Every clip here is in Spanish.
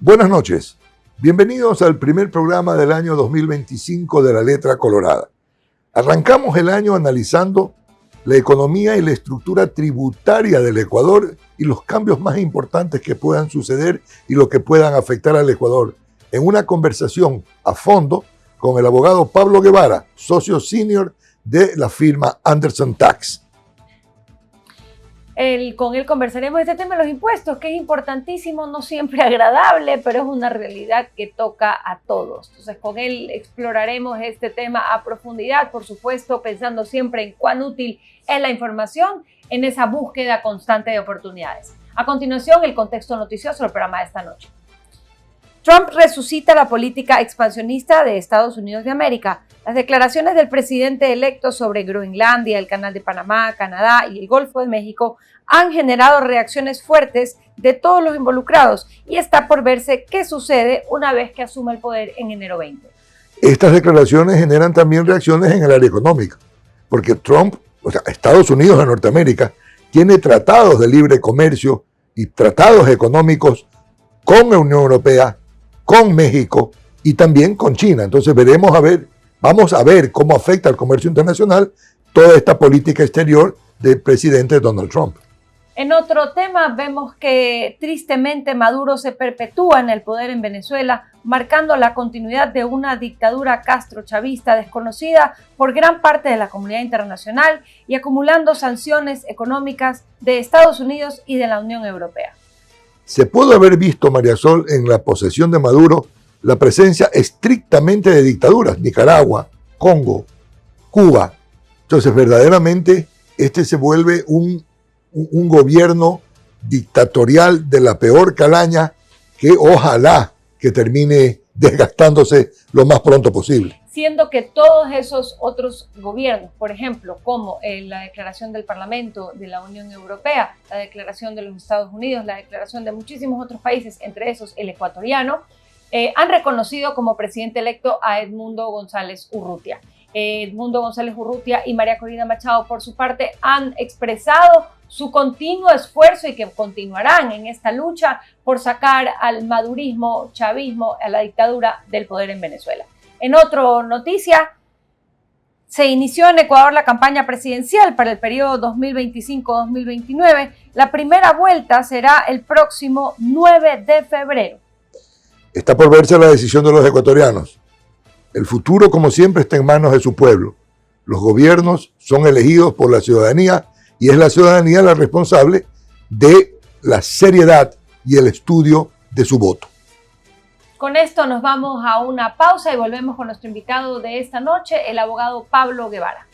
Buenas noches. Bienvenidos al primer programa del año 2025 de La Letra Colorada. Arrancamos el año analizando la economía y la estructura tributaria del Ecuador y los cambios más importantes que puedan suceder y lo que puedan afectar al Ecuador, en una conversación a fondo con el abogado Pablo Guevara, socio senior de la firma Anderson Tax. Con él conversaremos de este tema de los impuestos, que es importantísimo, no siempre agradable, pero es una realidad que toca a todos. Entonces, con él exploraremos este tema a profundidad, por supuesto, pensando siempre en cuán útil es la información en esa búsqueda constante de oportunidades. A continuación, el contexto noticioso del programa de esta noche. Trump resucita la política expansionista de Estados Unidos de América. Las declaraciones del presidente electo sobre Groenlandia, el Canal de Panamá, Canadá y el Golfo de México han generado reacciones fuertes de todos los involucrados y está por verse qué sucede una vez que asuma el poder en enero 20. Estas declaraciones generan también reacciones en el área económica, porque Trump, Estados Unidos de Norteamérica, tiene tratados de libre comercio y tratados económicos con la Unión Europea, con México y también con China. Entonces vamos a ver cómo afecta al comercio internacional toda esta política exterior del presidente Donald Trump. En otro tema, vemos que tristemente Maduro se perpetúa en el poder en Venezuela, marcando la continuidad de una dictadura castrochavista desconocida por gran parte de la comunidad internacional y acumulando sanciones económicas de Estados Unidos y de la Unión Europea. Se pudo haber visto, María Sol, en la posesión de Maduro, la presencia estrictamente de dictaduras, Nicaragua, Congo, Cuba. Entonces, verdaderamente, este se vuelve un gobierno dictatorial de la peor calaña que ojalá que termine desgastándose lo más pronto posible. Siendo que todos esos otros gobiernos, por ejemplo, como la declaración del Parlamento de la Unión Europea, la declaración de los Estados Unidos, la declaración de muchísimos otros países, entre esos el ecuatoriano, han reconocido como presidente electo a Edmundo González Urrutia. Edmundo González Urrutia y María Corina Machado, por su parte, han expresado su continuo esfuerzo y que continuarán en esta lucha por sacar al madurismo, chavismo, a la dictadura del poder en Venezuela. En otra noticia, se inició en Ecuador la campaña presidencial para el periodo 2025-2029. La primera vuelta será el próximo 9 de febrero. Está por verse la decisión de los ecuatorianos. El futuro, como siempre, está en manos de su pueblo. Los gobiernos son elegidos por la ciudadanía y es la ciudadanía la responsable de la seriedad y el estudio de su voto. Con esto nos vamos a una pausa y volvemos con nuestro invitado de esta noche, el abogado Pablo Guevara.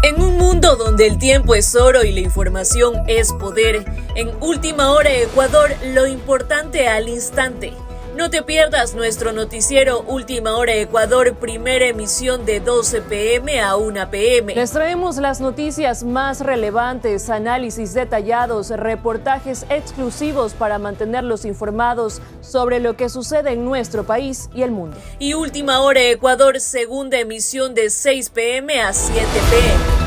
En un mundo donde el tiempo es oro y la información es poder, en Última Hora Ecuador, lo importante al instante. No te pierdas nuestro noticiero Última Hora Ecuador, primera emisión de 12 p.m. a 1 p.m. Les traemos las noticias más relevantes, análisis detallados, reportajes exclusivos para mantenerlos informados sobre lo que sucede en nuestro país y el mundo. Y Última Hora Ecuador, segunda emisión de 6 p.m. a 7 p.m.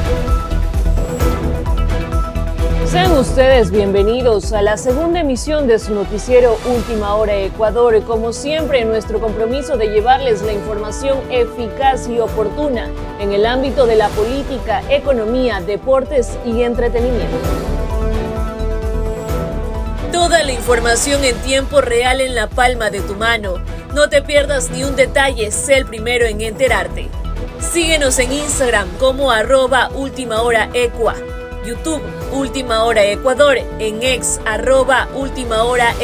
Sean ustedes bienvenidos a la segunda emisión de su noticiero Última Hora Ecuador. Como siempre, nuestro compromiso de llevarles la información eficaz y oportuna en el ámbito de la política, economía, deportes y entretenimiento. Toda la información en tiempo real en la palma de tu mano. No te pierdas ni un detalle, sé el primero en enterarte. Síguenos en Instagram como @ultimahoraecua. YouTube, Última Hora Ecuador, en X, @ultimahoras_.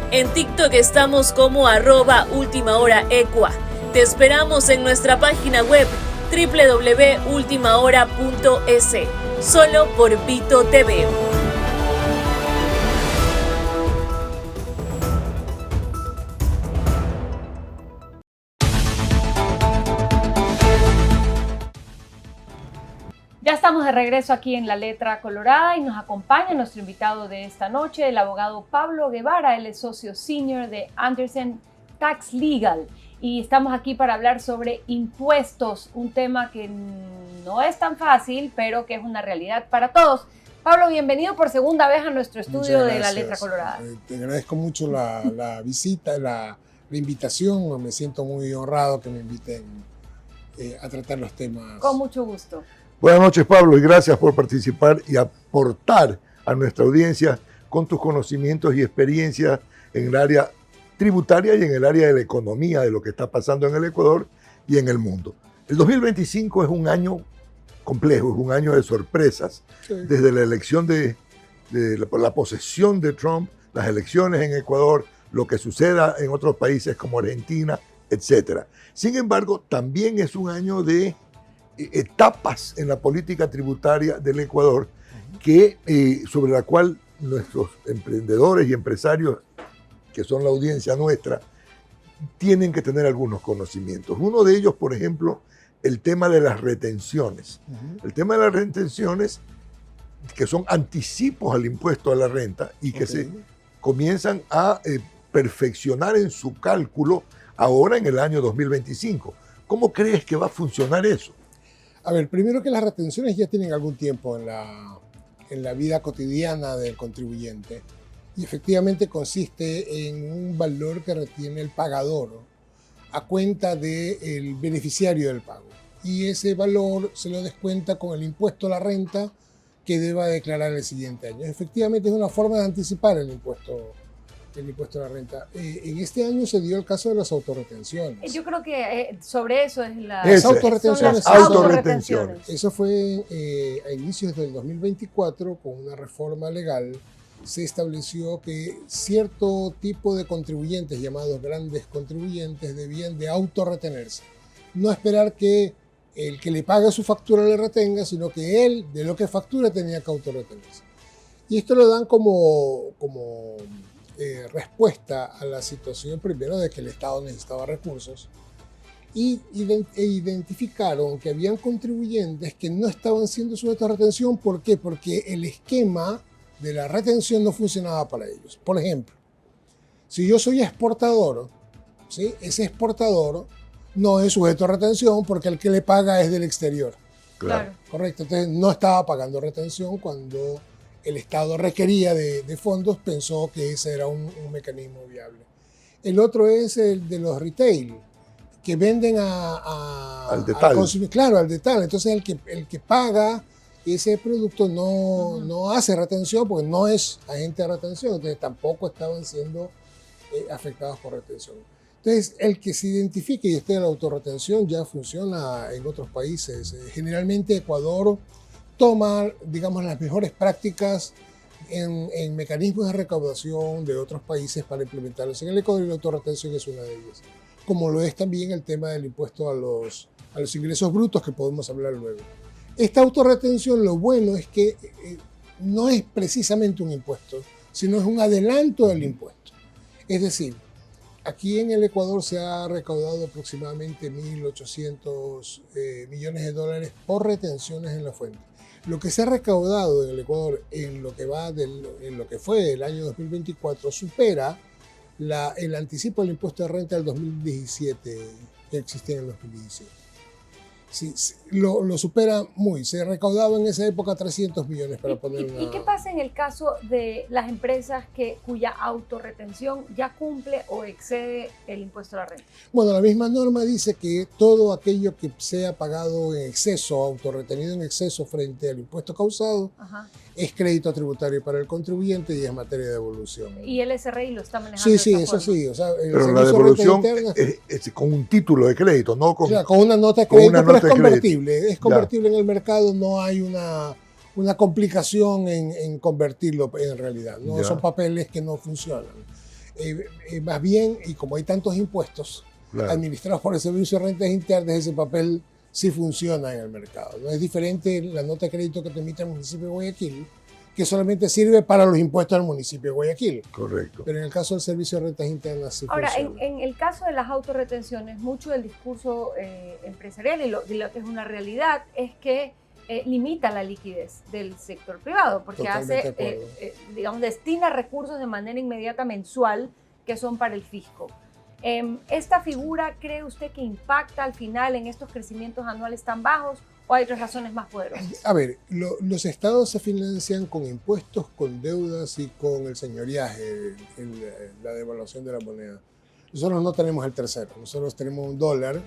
En TikTok estamos como @ultimahoraecua. Te esperamos en nuestra página web www.ultimahora.es, solo por Vito TV. Ya estamos de regreso aquí en La Letra Colorada y nos acompaña nuestro invitado de esta noche, el abogado Pablo Guevara. Él es socio senior de Anderson Tax Legal. y estamos aquí para hablar sobre impuestos, un tema que no es tan fácil, pero que es una realidad para todos. Pablo, bienvenido por segunda vez a nuestro estudio de La Letra Colorada. Te agradezco mucho la visita, la invitación. Me siento muy honrado que me inviten a tratar los temas. Con mucho gusto. Buenas noches, Pablo, y gracias por participar y aportar a nuestra audiencia con tus conocimientos y experiencias en el área tributaria y en el área de la economía, de lo que está pasando en el Ecuador y en el mundo. El 2025 es un año complejo, es un año de sorpresas. Sí. Desde la elección la posesión de Trump, las elecciones en Ecuador, lo que suceda en otros países como Argentina, etc. Sin embargo, también es un año de etapas en la política tributaria del Ecuador sobre la cual nuestros emprendedores y empresarios, que son la audiencia nuestra, tienen que tener algunos conocimientos. Uno de ellos, por ejemplo, el tema de las retenciones. El tema de las retenciones, que son anticipos al impuesto a la renta y que se comienzan a perfeccionar en su cálculo ahora en el año 2025. ¿Cómo crees que va a funcionar eso? A ver, primero que las retenciones ya tienen algún tiempo en la vida cotidiana del contribuyente y efectivamente consiste en un valor que retiene el pagador a cuenta del beneficiario del pago. Y ese valor se lo descuenta con el impuesto a la renta que deba declarar el siguiente año. Efectivamente es una forma de anticipar el impuesto a la renta. En este año se dio el caso de las autorretenciones. Yo creo que sobre eso es las autorretenciones. Autorretenciones. Eso fue a inicios del 2024, con una reforma legal, se estableció que cierto tipo de contribuyentes, llamados grandes contribuyentes, debían de autorretenerse. No esperar que el que le paga su factura le retenga, sino que él, de lo que factura, tenía que autorretenerse. Y esto lo dan como respuesta a la situación, primero, de que el Estado necesitaba recursos, e identificaron que habían contribuyentes que no estaban siendo sujetos a retención. ¿Por qué? Porque el esquema de la retención no funcionaba para ellos. Por ejemplo, si yo soy exportador, ¿sí? Ese exportador no es sujeto a retención porque el que le paga es del exterior. Claro. Correcto. Entonces no estaba pagando retención cuando el Estado requería de fondos, pensó que ese era un mecanismo viable. El otro es el de los retail, que venden al consumidor. Claro, al detalle. Entonces el que paga ese producto no hace retención porque no es agente de retención, entonces tampoco estaban siendo afectados por retención. Entonces, el que se identifique y esté en la autorretención ya funciona en otros países. Generalmente Ecuador toma, digamos, las mejores prácticas en mecanismos de recaudación de otros países para implementarlos en el Ecuador, y la autorretención es una de ellas. Como lo es también el tema del impuesto a los ingresos brutos, que podemos hablar luego. Esta autorretención, lo bueno es que no es precisamente un impuesto, sino es un adelanto del impuesto. Es decir, aquí en el Ecuador se ha recaudado aproximadamente 1.800 millones de dólares por retenciones en la fuente. Lo que se ha recaudado en el Ecuador en lo que fue el año 2024 supera el anticipo del impuesto de renta del 2017 que existía en el 2017. Sí, lo supera muy. Se recaudaba en esa época 300 millones para poner una... ¿Y qué pasa en el caso de las empresas cuya autorretención ya cumple o excede el impuesto a la renta? Bueno, la misma norma dice que todo aquello que sea pagado en exceso, autorretenido en exceso frente al impuesto causado, es crédito tributario para el contribuyente y es materia de devolución. ¿Y el SRI lo está manejando? Sí, eso sí. O sea, pero la devolución es con un título de crédito, no con... O sea, con una nota de crédito, pero es convertible. Es convertible en el mercado, no hay una complicación en convertirlo en realidad. No son papeles que no funcionan. Más bien, y como hay tantos impuestos administrados por el Servicio de Rentas Internas, ese papel sí funciona en el mercado. No es diferente la nota de crédito que te emite el municipio de Guayaquil, que solamente sirve para los impuestos del municipio de Guayaquil. Correcto. Pero en el caso del Servicio de Rentas Internas sí funciona. Ahora, en el caso de las autorretenciones, mucho del discurso empresarial y lo que es una realidad es que limita la liquidez del sector privado, porque destina recursos de manera inmediata mensual que son para el fisco. ¿Esta figura cree usted que impacta al final en estos crecimientos anuales tan bajos o hay otras razones más poderosas? A ver, los estados se financian con impuestos, con deudas y con el señoreaje, la devaluación de la moneda. Nosotros no tenemos el tercero, nosotros tenemos un dólar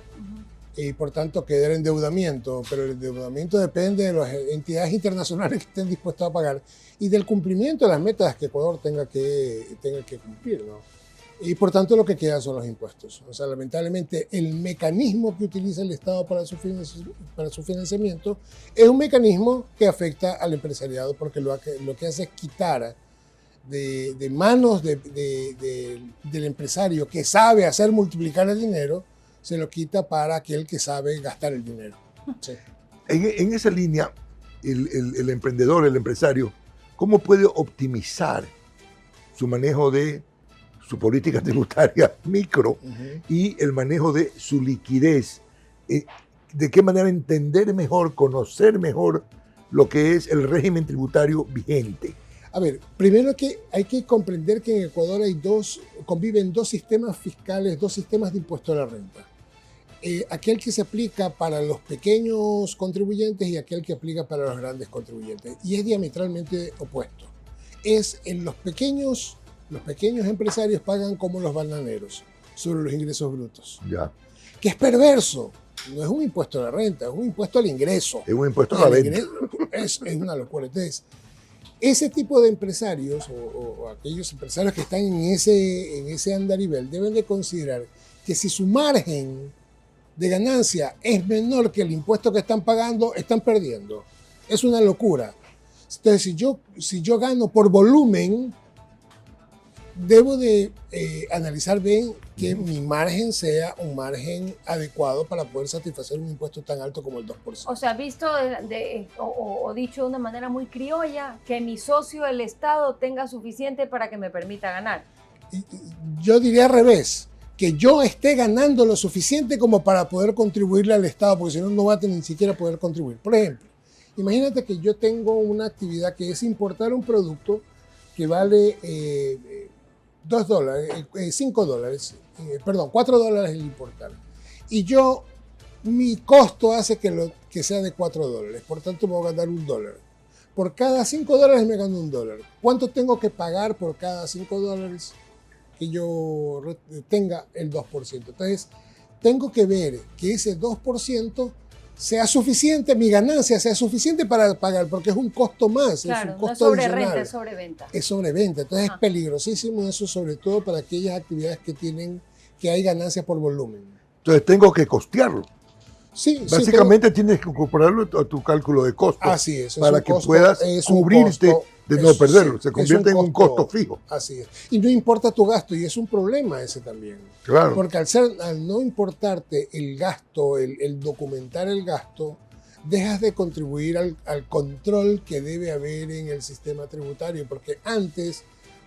y por tanto queda endeudamiento, pero el endeudamiento depende de las entidades internacionales que estén dispuestas a pagar y del cumplimiento de las metas que Ecuador tenga que cumplir, ¿no? Y por tanto lo que queda son los impuestos. O sea, lamentablemente el mecanismo que utiliza el Estado para su financiamiento es un mecanismo que afecta al empresariado porque lo que hace es quitar de manos del empresario que sabe hacer multiplicar el dinero, se lo quita para aquel que sabe gastar el dinero. Sí. En esa línea, el emprendedor, el empresario, ¿cómo puede optimizar su manejo de su política tributaria micro y el manejo de su liquidez? ¿De qué manera entender mejor, conocer mejor lo que es el régimen tributario vigente? A ver, primero que hay que comprender que en Ecuador conviven dos sistemas fiscales, dos sistemas de impuesto a la renta. Aquel que se aplica para los pequeños contribuyentes y aquel que aplica para los grandes contribuyentes. Y es diametralmente opuesto. Los pequeños empresarios pagan como los bananeros sobre los ingresos brutos. Ya. Que es perverso. No es un impuesto a la renta, es un impuesto al ingreso. Es un impuesto a la venta. Es una locura. Entonces, ese tipo de empresarios o aquellos empresarios que están en ese andarivel deben de considerar que si su margen de ganancia es menor que el impuesto que están pagando, están perdiendo. Es una locura. Entonces, si yo gano por volumen, debo de analizar bien que mi margen sea un margen adecuado para poder satisfacer un impuesto tan alto como el 2%. O sea, visto o dicho de una manera muy criolla, que mi socio, el Estado, tenga suficiente para que me permita ganar. Yo diría al revés, que yo esté ganando lo suficiente como para poder contribuirle al Estado, porque si no, no va a ni siquiera poder contribuir. Por ejemplo, imagínate que yo tengo una actividad que es importar un producto que vale $4 el importar. Y mi costo hace que sea de $4, por tanto me voy a ganar $1. Por cada $5 me gano $1. ¿Cuánto tengo que pagar por cada $5 que yo tenga el 2%? Entonces, tengo que ver que ese 2% sea suficiente, mi ganancia sea suficiente para pagar, porque es un costo más, claro, es un costo no es sobre adicional. renta, es sobre venta. Es sobre venta, entonces es peligrosísimo eso, sobre todo para aquellas actividades que hay ganancias por volumen. Entonces tengo que costearlo. Sí, básicamente tienes que incorporarlo a tu cálculo de costo. Así es para que puedas cubrirte de no perderlo. Se convierte en un costo fijo. Así es. Y no importa tu gasto, y es un problema ese también. Claro. Porque al no importarte el gasto, el documentar el gasto, dejas de contribuir al control que debe haber en el sistema tributario. Porque antes,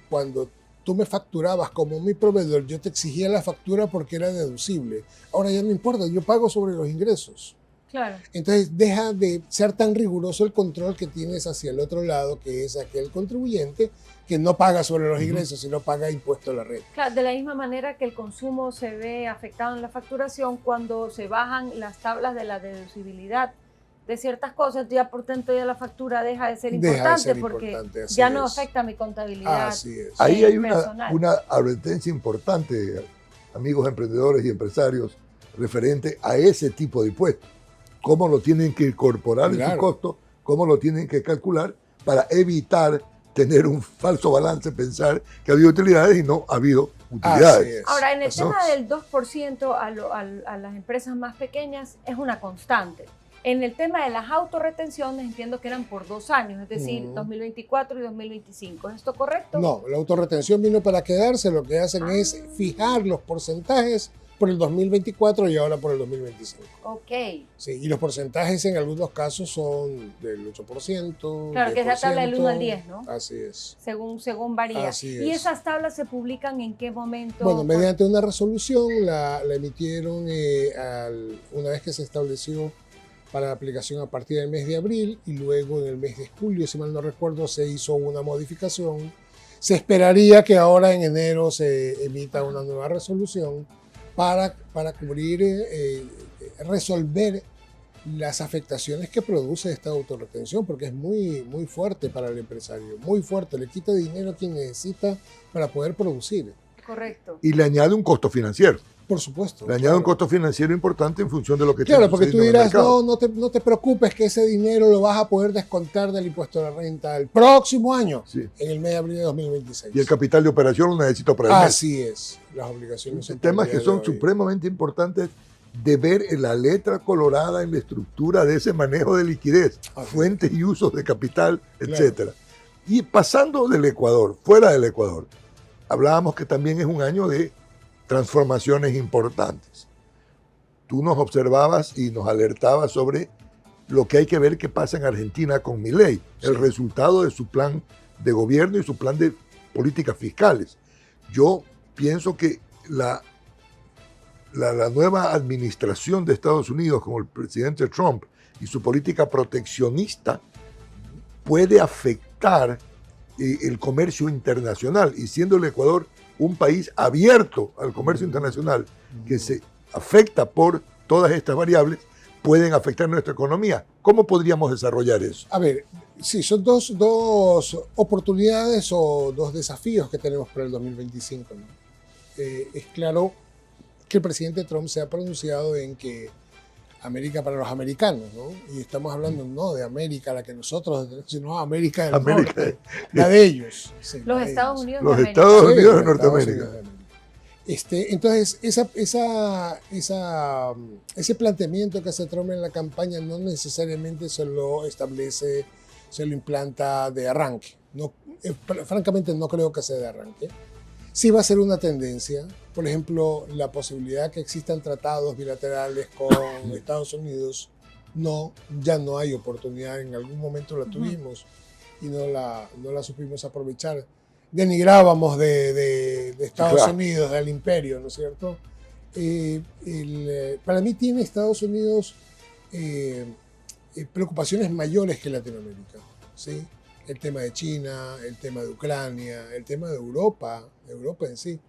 cuando tú me facturabas como mi proveedor, yo te exigía la factura porque era deducible. Ahora ya no importa, yo pago sobre los ingresos. Claro. Entonces deja de ser tan riguroso el control que tienes hacia el otro lado, que es aquel contribuyente que no paga sobre los ingresos, sino paga impuesto a la renta. Claro, de la misma manera que el consumo se ve afectado en la facturación cuando se bajan las tablas de la deducibilidad de ciertas cosas, ya por tanto ya la factura deja de ser importante porque ya no afecta mi contabilidad. Así es. Ahí hay una advertencia importante, amigos emprendedores y empresarios, referente a ese tipo de impuestos. Cómo lo tienen que incorporar en su costo, cómo lo tienen que calcular para evitar tener un falso balance, pensar que ha habido utilidades y no ha habido utilidades. Ahora, en el tema del 2% a las empresas más pequeñas es una constante. En el tema de las autorretenciones entiendo que eran por 2 años, es decir, 2024 y 2025. ¿Es esto correcto? No, la autorretención vino para quedarse. Lo que hacen es fijar los porcentajes por el 2024 y ahora por el 2025. Ok. Sí, y los porcentajes en algunos casos son del 8%. Claro, que es la tabla del 1 al 10, ¿no? Así es. Según varía. Así es. ¿Y esas tablas se publican en qué momento? Bueno, mediante una resolución la emitieron una vez que se estableció para aplicación a partir del mes de abril y luego en el mes de julio, si mal no recuerdo, se hizo una modificación. Se esperaría que ahora en enero se emita una nueva resolución para cubrir, resolver las afectaciones que produce esta autorretención, porque es muy, muy fuerte para el empresario, muy fuerte, le quita dinero a quien necesita para poder producir. Correcto. Y le añade un costo financiero. Por supuesto. Le añade un costo financiero importante en función de lo que Claro, está porque tú sucediendo en el dirás, mercado. no te preocupes que ese dinero lo vas a poder descontar del impuesto a la renta el próximo año, Sí. en el mes de abril de 2026. Y el capital de operación lo necesito para el mes. Así es, las obligaciones son Temas para el que día son de hoy. supremamente importantes de ver en la letra colorada en la estructura de ese manejo de liquidez, Así fuentes y usos de capital, Claro. etcétera. Y pasando del Ecuador, fuera del Ecuador, hablábamos que también es un año de transformaciones importantes. Tú nos observabas y nos alertabas sobre lo que hay que ver qué pasa en Argentina con Milei, el resultado de su plan de gobierno y su plan de políticas fiscales. Yo pienso que la nueva administración de Estados Unidos, como el presidente Trump y su política proteccionista, puede afectar el comercio internacional. Y siendo el Ecuador un país abierto al comercio internacional, que se afecta por todas estas variables, pueden afectar nuestra economía. ¿Cómo podríamos desarrollar eso? A ver, sí, son dos oportunidades o dos desafíos que tenemos para el 2025, ¿no? Es claro que el presidente Trump se ha pronunciado en que América para los americanos, ¿no? Y estamos hablando no de América, la que nosotros tenemos, sino América del Norte, la de ellos. Sí, Los la de Estados ellos. Unidos Los de América. Estados Sí, Unidos de los Estados Norteamérica. Unidos de América. Entonces, ese planteamiento que hace Trump en la campaña no necesariamente se lo establece, se lo implanta de arranque. No, francamente no creo que sea de arranque. Sí va a ser una tendencia, por ejemplo, la posibilidad que existan tratados bilaterales con Estados Unidos, ya no hay oportunidad, en algún momento la tuvimos y no la supimos aprovechar. Denigrábamos de Estados Claro. Unidos, del imperio, ¿no es cierto? Para mí tiene Estados Unidos preocupaciones mayores que Latinoamérica, ¿sí? El tema de China, el tema de Ucrania, el tema de Europa en sí,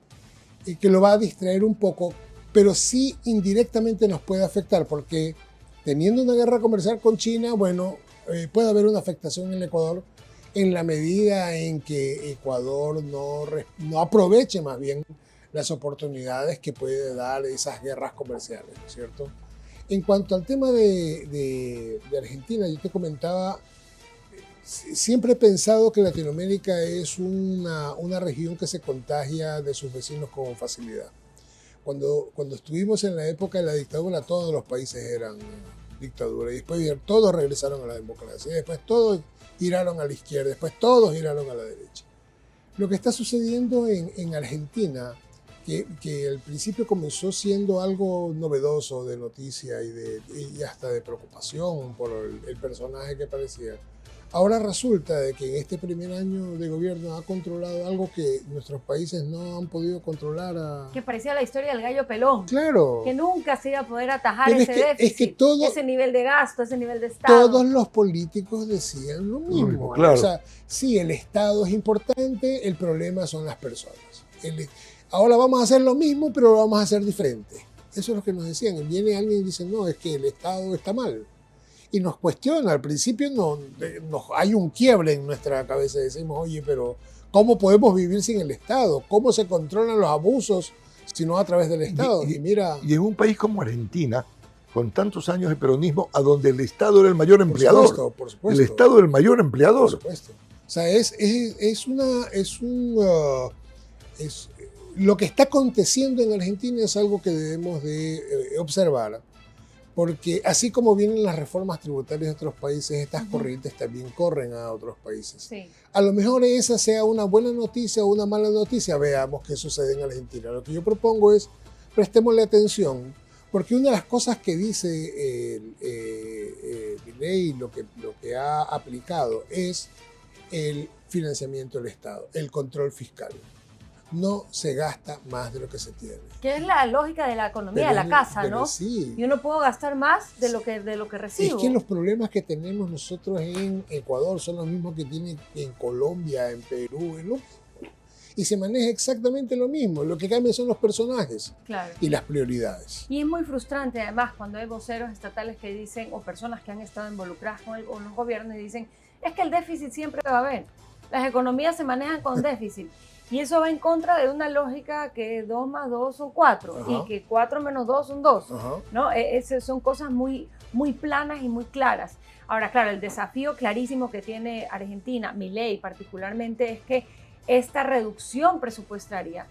y que lo va a distraer un poco, pero sí indirectamente nos puede afectar, porque teniendo una guerra comercial con China, bueno, puede haber una afectación en el Ecuador en la medida en que Ecuador no aproveche más bien las oportunidades que puede dar esas guerras comerciales, ¿no es cierto? En cuanto al tema de Argentina, yo te comentaba, siempre he pensado que Latinoamérica es una región que se contagia de sus vecinos con facilidad. Cuando estuvimos en la época de la dictadura, todos los países eran dictadura, y después todos regresaron a la democracia, y después todos giraron a la izquierda, después todos giraron a la derecha. Lo que está sucediendo en Argentina, que al principio comenzó siendo algo novedoso de noticia y hasta de preocupación por el personaje que parecía, ahora resulta de que en este primer año de gobierno ha controlado algo que nuestros países no han podido controlar. Que parecía la historia del gallo pelón. Claro. Que nunca se iba a poder atajar Pero ese déficit, ese nivel de gasto, ese nivel de Estado. Todos los políticos decían lo mismo. Claro. O sea, sí, el Estado es importante, el problema son las personas. Ahora vamos a hacer lo mismo, pero lo vamos a hacer diferente. Eso es lo que nos decían. Y viene alguien y dice, no, es que el Estado está mal. Y nos cuestiona. Al principio hay un quiebre en nuestra cabeza. Decimos, oye, pero ¿cómo podemos vivir sin el Estado? ¿Cómo se controlan los abusos si no a través del Estado? Y en un país como Argentina, con tantos años de peronismo, a donde el Estado era el mayor empleador. Por supuesto. El Estado era el mayor empleador. Por supuesto. O sea, lo que está aconteciendo en Argentina es algo que debemos de observar, porque así como vienen las reformas tributarias de otros países, estas corrientes también corren a otros países. Sí. A lo mejor esa sea una buena noticia o una mala noticia, veamos qué sucede en Argentina. Lo que yo propongo es, prestémosle atención, porque una de las cosas que dice Milei, lo que ha aplicado es el financiamiento del Estado, el control fiscal. No se gasta más de lo que se tiene. Que es la lógica de la economía de la casa, ¿no? Sí. Yo no puedo gastar más de lo que recibo. Es que los problemas que tenemos nosotros en Ecuador son los mismos que tienen en Colombia, en Perú, y se maneja exactamente lo mismo. Lo que cambia son los personajes Claro. y las prioridades. Y es muy frustrante además cuando hay voceros estatales que dicen, o personas que han estado involucradas con los gobiernos y dicen, es que el déficit siempre va a haber. Las economías se manejan con déficit. Y eso va en contra de una lógica que 2 más 2 son 4 Ajá. y que 4 menos 2 son 2. Ajá. ¿No? Son cosas muy, muy planas y muy claras. Ahora, claro, el desafío clarísimo que tiene Argentina, Milei particularmente, es que esta reducción presupuestaria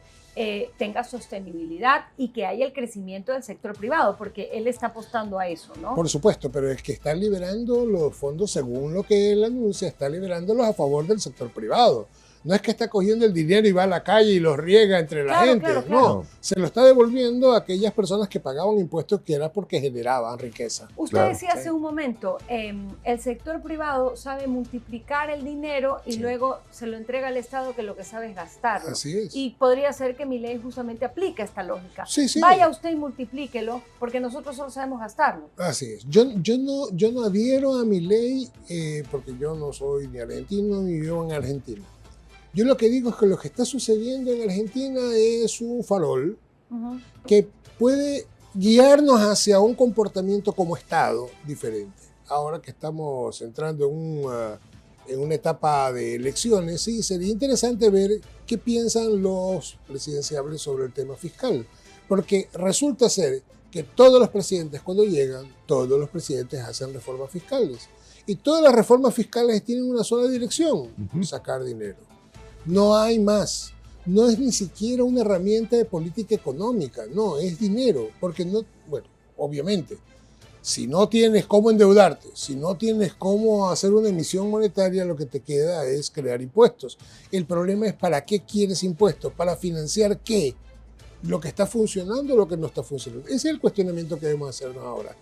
tenga sostenibilidad y que haya el crecimiento del sector privado, porque él está apostando a eso, ¿no? Por supuesto, pero es que está liberando los fondos, según lo que él anuncia, está liberándolos a favor del sector privado. No es que está cogiendo el dinero y va a la calle y los riega entre la gente. Claro. No, se lo está devolviendo a aquellas personas que pagaban impuestos que era porque generaban riqueza. Usted Claro. decía hace un momento, el sector privado sabe multiplicar el dinero y Sí. luego se lo entrega al Estado, que lo que sabe es gastarlo. Así es. Y podría ser que Milei justamente aplique esta lógica. Sí, sí. Vaya usted y multiplíquelo, porque nosotros solo sabemos gastarlo. Así es. Yo no adhiero a Milei porque yo no soy ni argentino ni vivo en Argentina. Yo lo que digo es que lo que está sucediendo en Argentina es un farol Ujú. que puede guiarnos hacia un comportamiento como Estado diferente. Ahora que estamos entrando en una etapa de elecciones, sí, sería interesante ver qué piensan los presidenciables sobre el tema fiscal. Porque resulta ser que todos los presidentes, cuando llegan, todos los presidentes hacen reformas fiscales. Y todas las reformas fiscales tienen una sola dirección, Ujú. sacar dinero. No hay más. No es ni siquiera una herramienta de política económica, no, es dinero. Porque no, bueno, obviamente, si no tienes cómo endeudarte, si no tienes cómo hacer una emisión monetaria, lo que te queda es crear impuestos. El problema es ¿para qué quieres impuestos? ¿Para financiar qué? ¿Lo que está funcionando o lo que no está funcionando? Ese es el cuestionamiento que debemos hacernos ahora.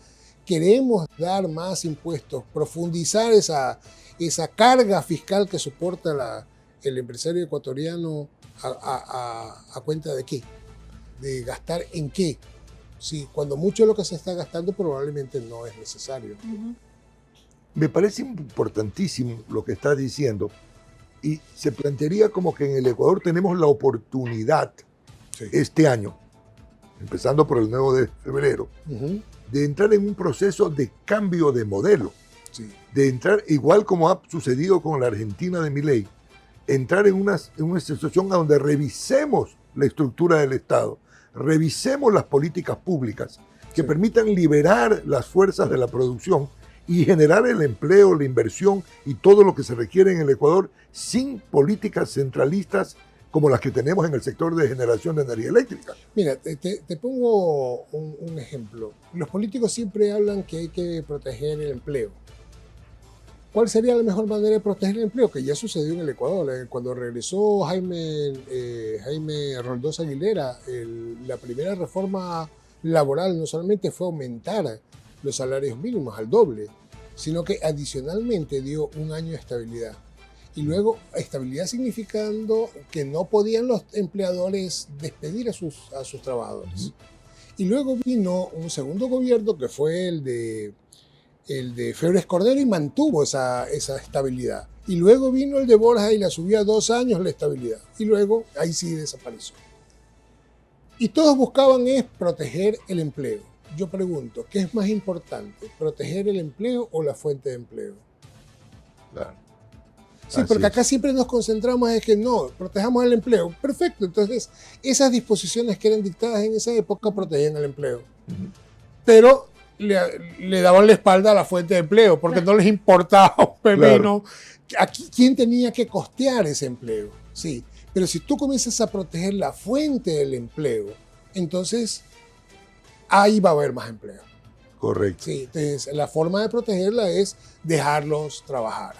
¿Queremos dar más impuestos, profundizar esa carga fiscal que soporta el empresario ecuatoriano a cuenta de qué? ¿De gastar en qué? Sí, cuando mucho de lo que se está gastando probablemente no es necesario. Ujú. Me parece importantísimo lo que estás diciendo y se plantearía como que en el Ecuador tenemos la oportunidad Sí. este año, empezando por el 9 de febrero, Ujú. de entrar en un proceso de cambio de modelo, Sí. de entrar, igual como ha sucedido con la Argentina de Milei, entrar en una situación donde revisemos la estructura del Estado, revisemos las políticas públicas que Sí. permitan liberar las fuerzas de la producción y generar el empleo, la inversión y todo lo que se requiere en el Ecuador sin políticas centralistas como las que tenemos en el sector de generación de energía eléctrica. Mira, te pongo un ejemplo. Los políticos siempre hablan que hay que proteger el empleo. ¿Cuál sería la mejor manera de proteger el empleo? Que ya sucedió en el Ecuador. Cuando regresó Jaime Roldós Aguilera, la primera reforma laboral no solamente fue aumentar los salarios mínimos al doble, sino que adicionalmente dio un año de estabilidad. Y luego estabilidad significando que no podían los empleadores despedir a sus trabajadores. Y luego vino un segundo gobierno que fue el de Febres Cordero y mantuvo esa estabilidad. Y luego vino el de Borja y la subió a 2 años la estabilidad. Y luego ahí sí desapareció. Y todos buscaban es proteger el empleo. Yo pregunto, ¿qué es más importante? ¿Proteger el empleo o la fuente de empleo? Claro. Sí, Así porque es. acá siempre nos concentramos en que no, protejamos el empleo. Perfecto, entonces esas disposiciones que eran dictadas en esa época protegían el empleo. Ujú. Pero le daban la espalda a la fuente de empleo porque no les importaba un pepino. Aquí, ¿quién tenía que costear ese empleo? Sí, pero si tú comienzas a proteger la fuente del empleo, entonces ahí va a haber más empleo. Correcto. Sí, entonces la forma de protegerla es dejarlos trabajar,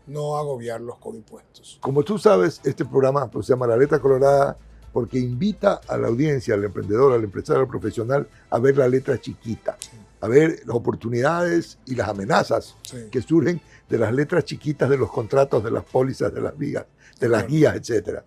no agobiarlos con impuestos. Como tú sabes, este programa pues, se llama La Letra Colorada porque invita a la audiencia, al emprendedor, al empresario, al profesional a ver la letra chiquita, a ver las oportunidades y las amenazas Sí. que surgen de las letras chiquitas de los contratos, de las pólizas, de las vigas, de las guías, etc.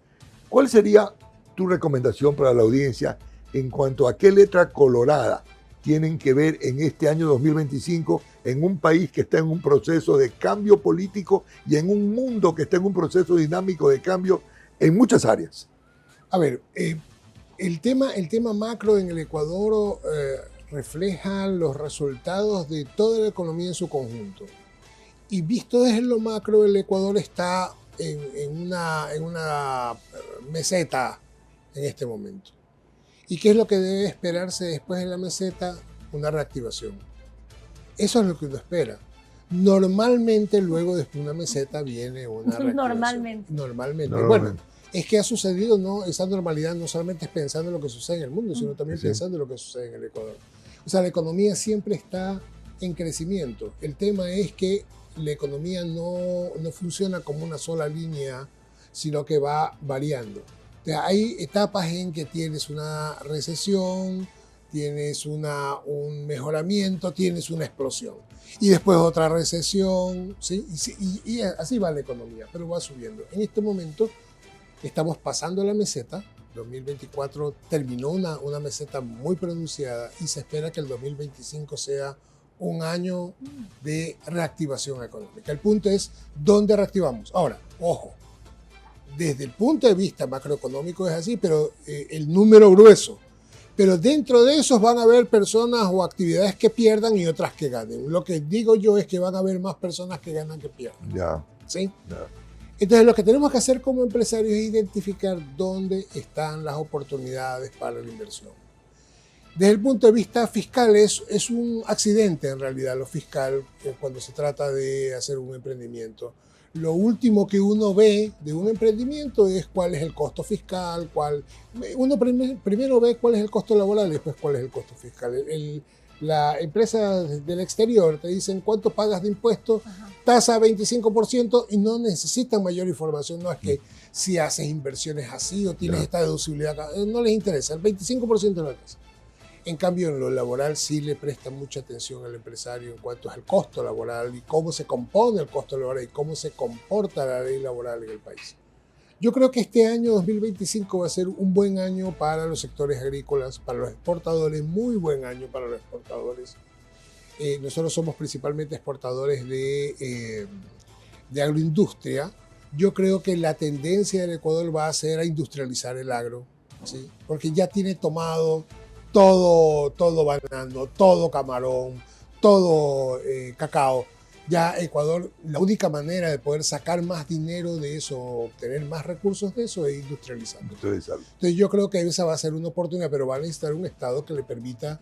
¿Cuál sería tu recomendación para la audiencia en cuanto a qué letra colorada tienen que ver en este año 2025 en un país que está en un proceso de cambio político y en un mundo que está en un proceso dinámico de cambio en muchas áreas. A ver, el tema macro en el Ecuador refleja los resultados de toda la economía en su conjunto. Y visto desde lo macro, el Ecuador está en una meseta en este momento. ¿Y qué es lo que debe esperarse después de la meseta? Una reactivación. Eso es lo que uno espera. Normalmente, luego después de una meseta viene una reactivación. Normalmente. Bueno, es que ha sucedido, ¿no? Esa normalidad no solamente es pensando en lo que sucede en el mundo, sino también pensando en lo que sucede en el Ecuador. O sea, la economía siempre está en crecimiento. El tema es que la economía no funciona como una sola línea, sino que va variando. O sea, hay etapas en que tienes una recesión, tienes un mejoramiento, tienes una explosión. Y después otra recesión, ¿sí? Y así va la economía, pero va subiendo. En este momento estamos pasando la meseta. 2024 terminó una meseta muy pronunciada y se espera que el 2025 sea un año de reactivación económica. El punto es, ¿dónde reactivamos? Ahora, ojo, desde el punto de vista macroeconómico es así, pero el número grueso. Pero dentro de esos van a haber personas o actividades que pierdan y otras que ganen. Lo que digo yo es que van a haber más personas que ganan que pierdan. Ya. ¿Sí? Ya. Entonces, lo que tenemos que hacer como empresarios es identificar dónde están las oportunidades para la inversión. Desde el punto de vista fiscal, es un accidente en realidad lo fiscal cuando se trata de hacer un emprendimiento. Lo último que uno ve de un emprendimiento es cuál es el costo fiscal, uno primero ve cuál es el costo laboral y después cuál es el costo fiscal. La empresa del exterior te dicen cuánto pagas de impuestos, tasa 25% y no necesitan mayor información. No es que si haces inversiones así o tienes esta deducibilidad, no les interesa, el 25% de la tasa. En cambio, en lo laboral sí le presta mucha atención al empresario en cuanto es el costo laboral y cómo se compone el costo laboral y cómo se comporta la ley laboral en el país. Yo creo que este año 2025 va a ser un buen año para los sectores agrícolas, para los exportadores, muy buen año para los exportadores. Nosotros somos principalmente exportadores de agroindustria. Yo creo que la tendencia del Ecuador va a ser a industrializar el agro, ¿sí? Porque ya tiene tomado todo banano, todo camarón, todo cacao. Ya Ecuador, la única manera de poder sacar más dinero de eso, obtener más recursos de eso, es industrializarlo. Entonces yo creo que esa va a ser una oportunidad, pero va a necesitar un Estado que le permita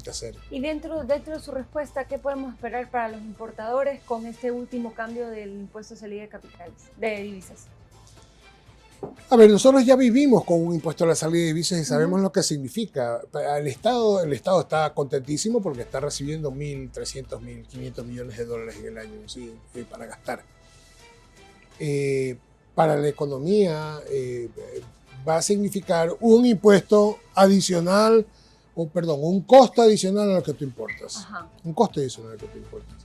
hacer. Y dentro de su respuesta, ¿qué podemos esperar para los importadores con este último cambio del impuesto de salida de capitales, de divisas? A ver, nosotros ya vivimos con un impuesto a la salida de divisas y sabemos lo que significa. El Estado está contentísimo porque está recibiendo 1.300, 1.500 millones de dólares en el año, ¿sí? Para gastar. Para la economía va a significar un impuesto adicional, un costo adicional a lo que tú importas. Un costo adicional a lo que tú importas.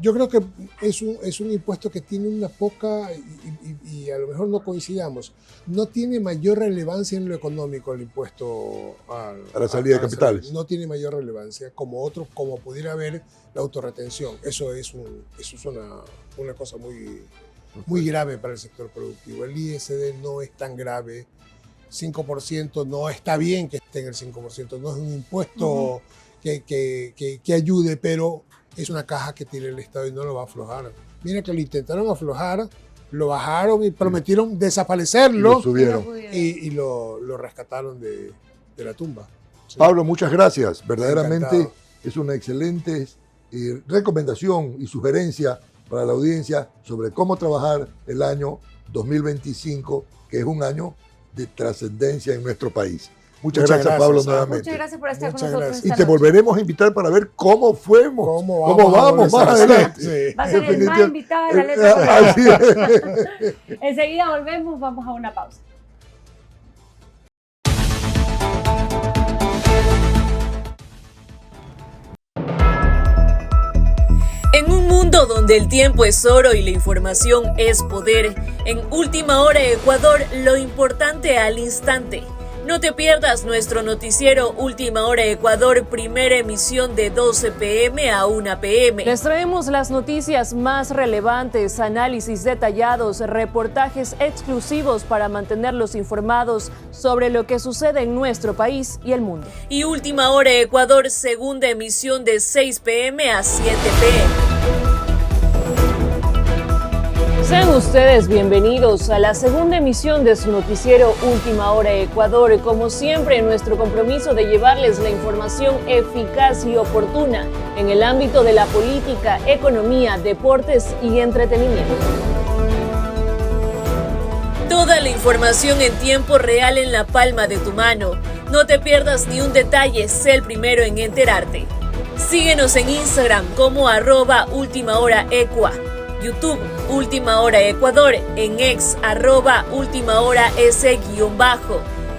Yo creo que es un impuesto que tiene una poca, y a lo mejor no coincidamos, no tiene mayor relevancia en lo económico el impuesto a la salida de capitales. No tiene mayor relevancia como otros, como pudiera haber la autorretención. Eso es una cosa muy grave para el sector productivo. El ISD no es tan grave. 5% no está bien que esté en el 5%, no es un impuesto que ayude, pero es una caja que tiene el Estado y no lo va a aflojar. Mira que lo intentaron aflojar, lo bajaron y prometieron desaparecerlo. Lo subieron. Y lo rescataron de la tumba. ¿Sí? Pablo, muchas gracias. Verdaderamente Encantado. Es una excelente recomendación y sugerencia para la audiencia sobre cómo trabajar el año 2025, que es un año de trascendencia en nuestro país. Muchas gracias, Pablo, nuevamente. Muchas gracias por estar con nosotros. Gracias. Y te volveremos a invitar para ver cómo vamos más adelante. Sí. Va a ser el más invitado de la letra. Así es. Enseguida volvemos, vamos a una pausa. En un mundo donde el tiempo es oro y la información es poder, en Última Hora Ecuador, lo importante al instante. No te pierdas nuestro noticiero Última Hora Ecuador, primera emisión de 12 p.m. a 1 p.m. Les traemos las noticias más relevantes, análisis detallados, reportajes exclusivos para mantenerlos informados sobre lo que sucede en nuestro país y el mundo. Y Última Hora Ecuador, segunda emisión de 6 p.m. a 7 p.m. Sean ustedes bienvenidos a la segunda emisión de su noticiero Última Hora Ecuador. Como siempre, nuestro compromiso de llevarles la información eficaz y oportuna en el ámbito de la política, economía, deportes y entretenimiento. Toda la información en tiempo real en la palma de tu mano. No te pierdas ni un detalle, sé el primero en enterarte. Síguenos en Instagram como @ultimahoraecua. YouTube, Última Hora Ecuador, en X, @ultimahoras_.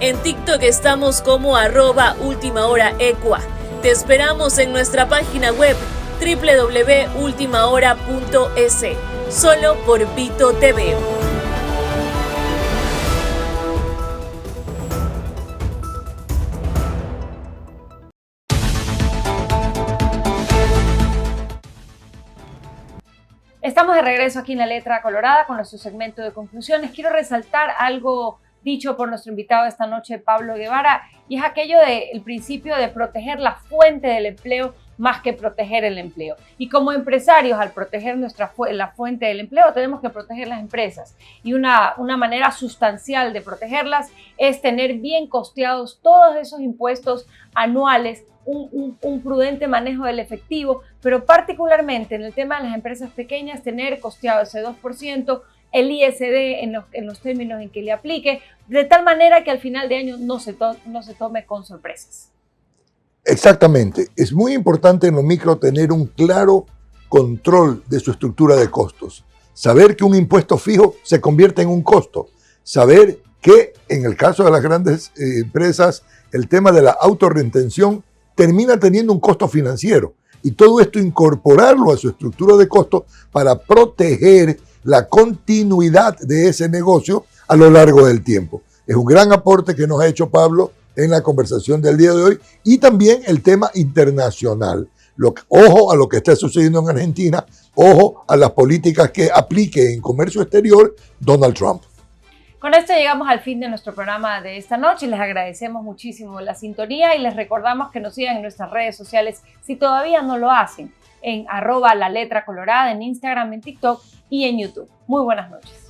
En TikTok estamos como @ultimahoraecua. Te esperamos en nuestra página web www.ultimahora.es, solo por Vito TV. Estamos de regreso aquí en La Letra Colorada con nuestro segmento de conclusiones. Quiero resaltar algo dicho por nuestro invitado esta noche, Pablo Guevara, y es aquello del principio de proteger la fuente del empleo más que proteger el empleo. Y como empresarios, al proteger la fuente del empleo, tenemos que proteger las empresas. Y una manera sustancial de protegerlas es tener bien costeados todos esos impuestos anuales, un prudente manejo del efectivo, pero particularmente en el tema de las empresas pequeñas, tener costeado ese 2%, el ISD en los términos en que le aplique, de tal manera que al final de año no se tome con sorpresas. Exactamente. Es muy importante en lo micro tener un claro control de su estructura de costos. Saber que un impuesto fijo se convierte en un costo. Saber que en el caso de las grandes empresas, el tema de la autorretención termina teniendo un costo financiero. Y todo esto incorporarlo a su estructura de costos para proteger la continuidad de ese negocio a lo largo del tiempo. Es un gran aporte que nos ha hecho Pablo en la conversación del día de hoy y también el tema internacional. Ojo a lo que está sucediendo en Argentina, ojo a las políticas que aplique en comercio exterior Donald Trump. Con esto llegamos al fin de nuestro programa de esta noche. Les agradecemos muchísimo la sintonía y les recordamos que nos sigan en nuestras redes sociales si todavía no lo hacen, en @laletracolorada, en Instagram, en TikTok y en YouTube. Muy buenas noches.